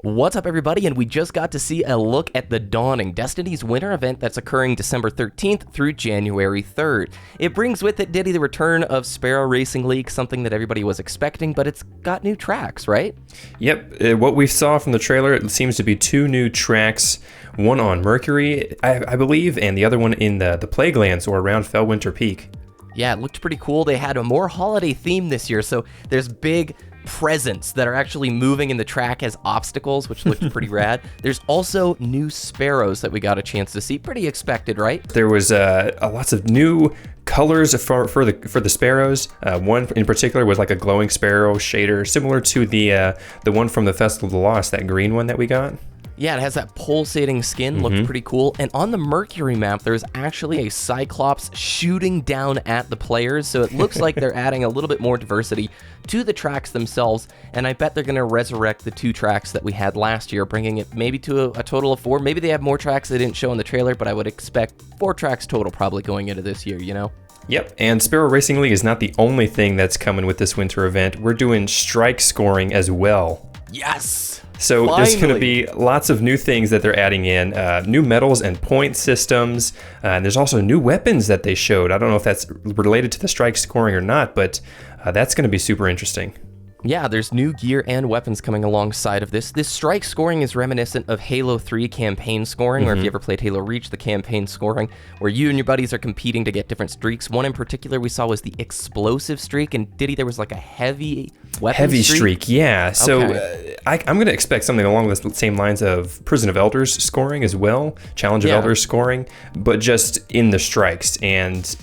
What's up, everybody? And we just got to see a look at the Dawning, Destiny's winter event that's occurring December 13th through January 3rd. It brings with it, Ditty, the return of Sparrow Racing League, something that everybody was expecting, but it's got new tracks, right? Yep, what we saw from the trailer, it seems to be two new tracks, one on Mercury, I believe, and the other one in the Plaguelands or around Fellwinter Peak. Yeah, it looked pretty cool. They had a more holiday theme this year, so there's big presents that are actually moving in the track as obstacles, which looked pretty rad. There's also new sparrows that we got a chance to see. Pretty expected, right? There was lots of new colors for the sparrows. One in particular was like a glowing sparrow shader, similar to the one from the Festival of the Lost, that green one that we got. Yeah, it has that pulsating skin, looked pretty cool. And on the Mercury map, there's actually a Cyclops shooting down at the players, so it looks like they're adding a little bit more diversity to the tracks themselves, and I bet they're going to resurrect the two tracks that we had last year, bringing it maybe to a total of 4. Maybe they have more tracks they didn't show in the trailer, but I would expect 4 tracks total probably going into this year, you know? Yep, and Sparrow Racing League is not the only thing that's coming with this winter event. We're doing strike scoring as well. Yes! So Finally. There's going to be lots of new things that they're adding in, new medals and point systems, and there's also new weapons that they showed. I don't know if that's related to the strike scoring or not, but that's going to be super interesting. Yeah, there's new gear and weapons coming alongside of this. This strike scoring is reminiscent of Halo 3 campaign scoring, or if you ever played Halo Reach, the campaign scoring, where you and your buddies are competing to get different streaks. One in particular we saw was the explosive streak, and Ditty, there was like a heavy weapon streak, yeah. So okay. I'm going to expect something along the same lines of Prison of Elders scoring as well, Challenge of Elders scoring, but just in the strikes. And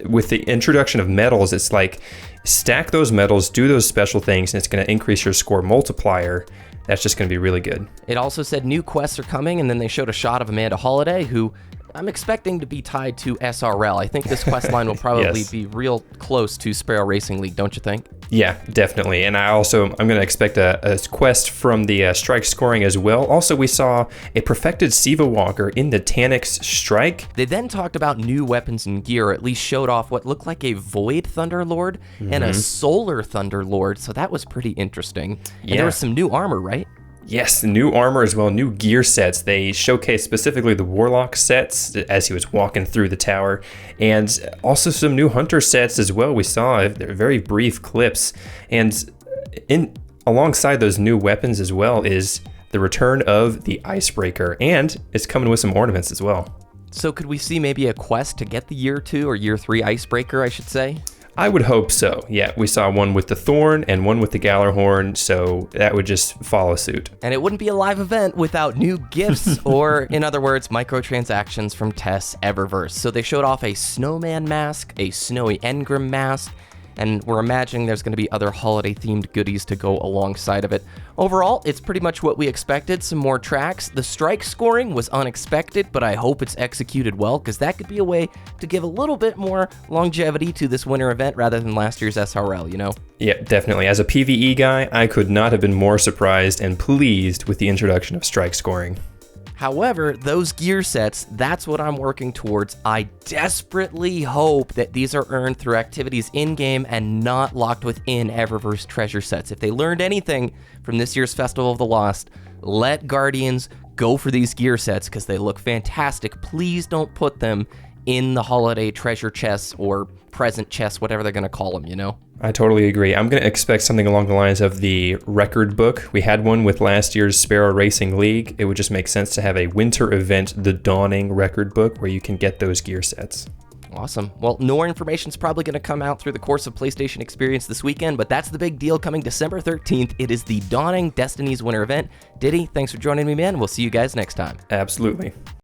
with the introduction of medals, it's like stack those medals, do those special things, and it's going to increase your score multiplier. That's just going to be really good. It also said new quests are coming, and then they showed a shot of Amanda Holiday, who I'm expecting to be tied to SRL. I think this quest line will probably be real close to Sparrow Racing League, don't you think? Yeah, definitely. And I'm going to expect a quest from the strike scoring as well. Also, we saw a perfected Siva Walker in the Tanix strike. They then talked about new weapons and gear, or at least showed off what looked like a Void Thunderlord and a Solar Thunderlord, so that was pretty interesting. And there was some new armor, right? Yes, new armor as well, new gear sets. They showcased specifically the Warlock sets as he was walking through the tower, and also some new Hunter sets as well. We saw very brief clips, and alongside those new weapons as well is the return of the Icebreaker, and it's coming with some ornaments as well. So could we see maybe a quest to get the Year 2 or Year 3 Icebreaker, I should say? I would hope so. Yeah, we saw one with the Thorn and one with the Gallarhorn, so that would just follow suit. And it wouldn't be a live event without new gifts, or in other words, microtransactions from Tess Eververse. So they showed off a snowman mask, a snowy engram mask, and we're imagining there's going to be other holiday-themed goodies to go alongside of it. Overall, it's pretty much what we expected, some more tracks. The strike scoring was unexpected, but I hope it's executed well, because that could be a way to give a little bit more longevity to this winter event rather than last year's SRL, you know? Yeah, definitely. As a PvE guy, I could not have been more surprised and pleased with the introduction of strike scoring. However, those gear sets, that's what I'm working towards. I desperately hope that these are earned through activities in-game and not locked within Eververse treasure sets. If they learned anything from this year's Festival of the Lost, let Guardians go for these gear sets because they look fantastic. Please don't put them in the holiday treasure chests or present chests, whatever they're going to call them, you know? I totally agree. I'm going to expect something along the lines of the record book. We had one with last year's Sparrow Racing League. It would just make sense to have a winter event, the Dawning record book, where you can get those gear sets. Awesome. Well, more information is probably going to come out through the course of PlayStation Experience this weekend, but that's the big deal coming December 13th. It is the Dawning Destiny's winter event. Ditty, thanks for joining me, man. We'll see you guys next time. Absolutely.